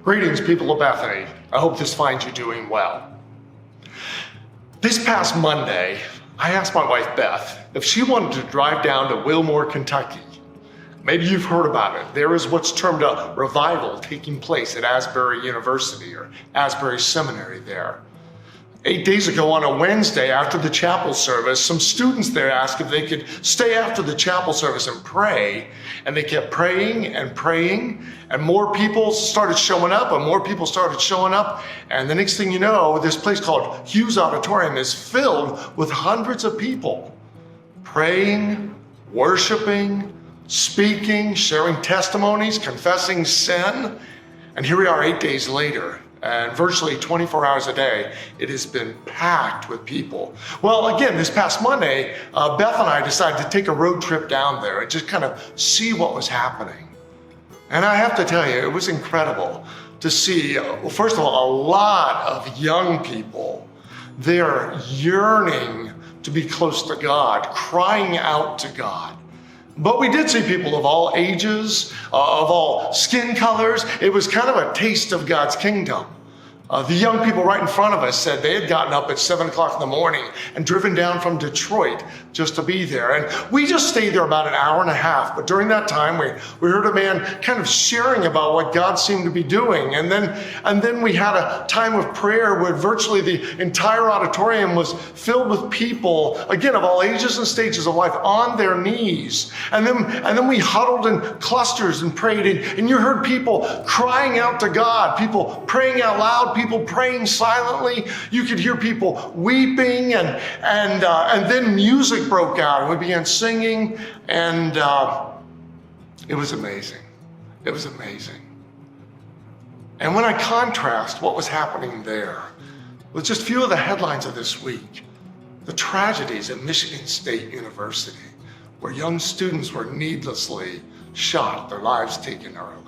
Greetings, people of Bethany. I hope this finds you doing well. This past Monday, I asked my wife Beth if she wanted to drive down to Wilmore, Kentucky. Maybe you've heard about it. There is what's termed a revival taking place at Asbury University or Asbury Seminary there. 8 days ago on a Wednesday after the chapel service, some students there asked if they could stay after the chapel service and pray. And they kept praying and praying, and more people started showing up and more people started showing up. And the next thing you know, this place called Hughes Auditorium is filled with hundreds of people praying, worshiping, speaking, sharing testimonies, confessing sin. And here we are 8 days later. And virtually 24 hours a day, it has been packed with people. Well, again, this past Monday, Beth and I decided to take a road trip down there and just kind of see what was happening. And I have to tell you, it was incredible to see, well, first of all, a lot of young people. They're yearning to be close to God, crying out to God. But we did see people of all ages, of all skin colors. It was kind of a taste of God's kingdom. The young people right in front of us said they had gotten up at 7 o'clock in the morning and driven down from Detroit just to be there. And we just stayed there about an hour and a half. But during that time, we heard a man kind of sharing about what God seemed to be doing. And then we had a time of prayer where virtually the entire auditorium was filled with people, again, of all ages and stages of life, on their knees. And then we huddled in clusters and prayed. And you heard people crying out to God, people praying out loud, people praying silently. You could hear people weeping, and then music broke out and we began singing, and it was amazing. It was amazing. And when I contrast what was happening there with just a few of the headlines of this week, the tragedies at Michigan State University, where young students were needlessly shot, their lives taken early,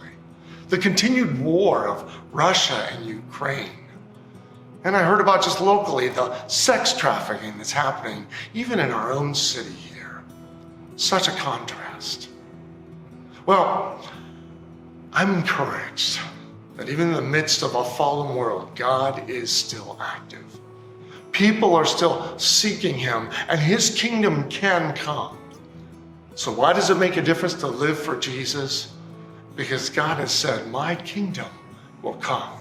the continued war of Russia and Ukraine. And I heard about just locally the sex trafficking that's happening even in our own city here. Such a contrast. Well, I'm encouraged that even in the midst of a fallen world, God is still active. People are still seeking Him, and His kingdom can come. So why does it make a difference to live for Jesus? Because God has said, my kingdom will come.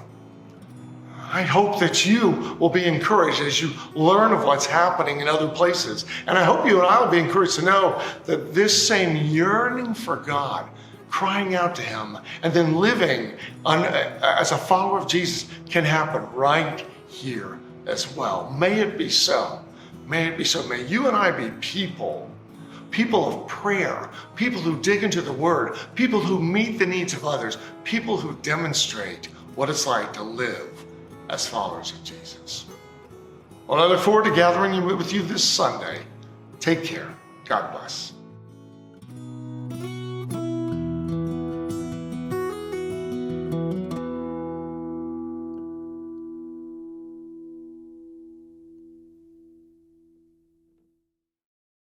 I hope that you will be encouraged as you learn of what's happening in other places. And I hope you and I will be encouraged to know that this same yearning for God, crying out to Him, and then living as a follower of Jesus can happen right here as well. May it be so. May it be so. May you and I be people of prayer, people who dig into the Word, people who meet the needs of others, people who demonstrate what it's like to live as followers of Jesus. Well, I look forward to gathering with you this Sunday. Take care. God bless.